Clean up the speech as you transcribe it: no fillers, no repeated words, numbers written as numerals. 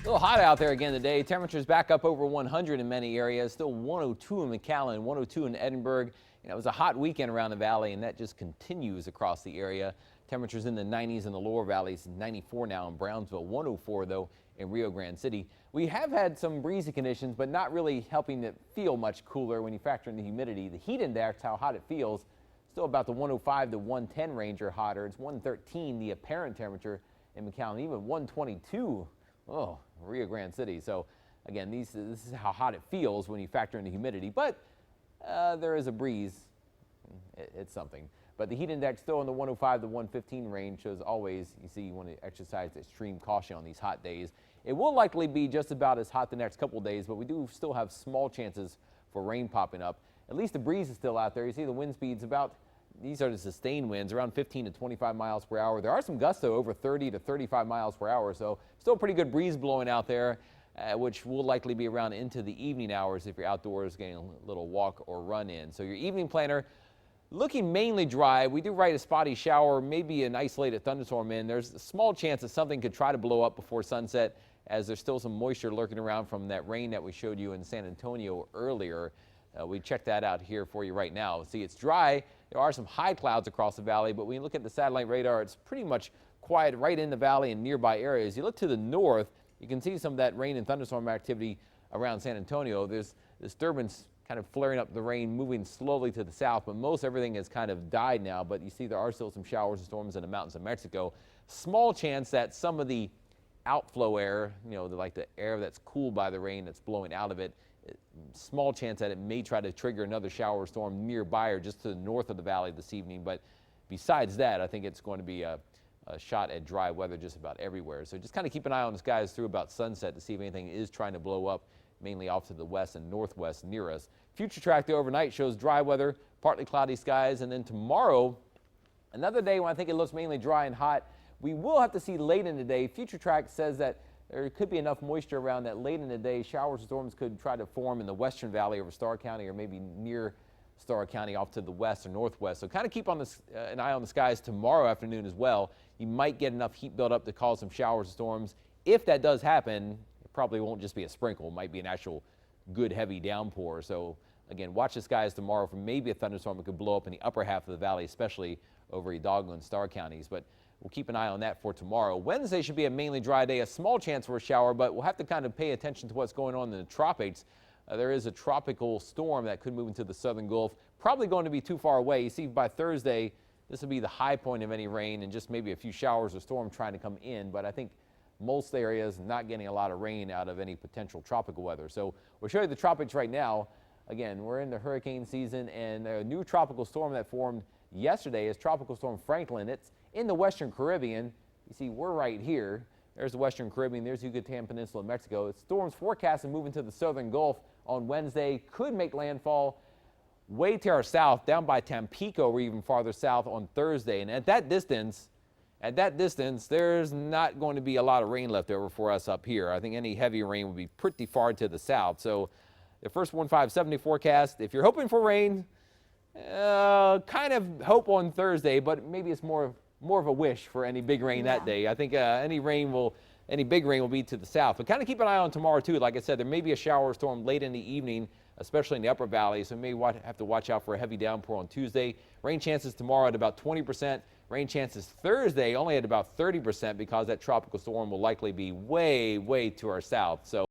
A little hot out there again today. Temperatures back up over 100 in many areas. Still 102 in McAllen, 102 in Edinburgh. It was a hot weekend around the valley, and that just continues across the area. Temperatures in the 90s in the lower valleys, 94 now in Brownsville, 104 though in Rio Grande City. We have had some breezy conditions, but not really helping it feel much cooler when you factor in the humidity. The heat index, how hot it feels, still about the 105 to 110 range or hotter. It's 113 the apparent temperature in McAllen, even 122. Oh, Rio Grande City. So again, this is how hot it feels when you factor in the humidity, but there is a breeze. It's something. But the heat index still in the 105 to 115 range. So as always, you see you want to exercise extreme caution on these hot days. It will likely be just about as hot the next couple of days, but we do still have small chances for rain popping up. At least the breeze is still out there. You see the wind speeds about, these are the sustained winds, around 15 to 25 miles per hour. There are some gusts, though, over 30 to 35 miles per hour. So still a pretty good breeze blowing out there, which will likely be around into the evening hours if you're outdoors getting a little walk or run in. So your evening planner looking mainly dry. We do write a spotty shower, maybe an isolated thunderstorm in. There's a small chance that something could try to blow up before sunset, as there's still some moisture lurking around from that rain that we showed you in San Antonio earlier. We checked that out here for you right now. See, it's dry. There are some high clouds across the valley, but when you look at the satellite radar, it's pretty much quiet right in the valley and nearby areas. You look to the north, you can see some of that rain and thunderstorm activity around San Antonio. There's disturbance kind of flaring up the rain, moving slowly to the south, but most everything has kind of died now. But you see there are still some showers and storms in the mountains of Mexico. Small chance that some of the outflow air, like the air that's cooled by the rain that's blowing out of it, small chance that it may try to trigger another shower or storm nearby or just to the north of the valley this evening. But besides that, I think it's going to be a shot at dry weather just about everywhere. So just kind of keep an eye on the skies through about sunset to see if anything is trying to blow up, mainly off to the west and northwest near us. Future track the overnight shows dry weather, partly cloudy skies, and then tomorrow, another day when I think it looks mainly dry and hot. We will have to see late in the day. Future track says that there could be enough moisture around that late in the day. Showers and storms could try to form in the western valley over Starr County or maybe near Starr County off to the west or northwest. So kind of keep on an eye on the skies tomorrow afternoon as well. You might get enough heat build up to cause some showers and storms. If that does happen, it probably won't just be a sprinkle. It might be an actual good heavy downpour. So again, watch the skies tomorrow for maybe a thunderstorm that could blow up in the upper half of the valley, especially over Hidalgo and Starr counties. But we'll keep an eye on that for tomorrow. Wednesday should be a mainly dry day, a small chance for a shower, but we'll have to kind of pay attention to what's going on in the tropics. There is a tropical storm that could move into the southern Gulf, probably going to be too far away. You see, by Thursday, this will be the high point of any rain and just maybe a few showers or storm trying to come in. But I think most areas not getting a lot of rain out of any potential tropical weather. So we'll show you the tropics right now. Again, we're in the hurricane season, and a new tropical storm that formed yesterday is Tropical Storm Franklin. It's in the Western Caribbean. You see, we're right here. There's the Western Caribbean. There's Yucatan Peninsula in Mexico. The storm's forecast to move into the southern Gulf on Wednesday. Could make landfall way to our south, down by Tampico or even farther south on Thursday. And at that distance, there's not going to be a lot of rain left over for us up here. I think any heavy rain will be pretty far to the south. So the first 1570 forecast, if you're hoping for rain, kind of hope on Thursday, but maybe it's more of a wish for any big rain that day. I think any big rain will be to the south. But kind of keep an eye on tomorrow too. Like I said, there may be a shower or storm late in the evening, especially in the upper valley. So we may have to watch out for a heavy downpour on Tuesday. Rain chances tomorrow at about 20%. Rain chances Thursday only at about 30% because that tropical storm will likely be way to our south. So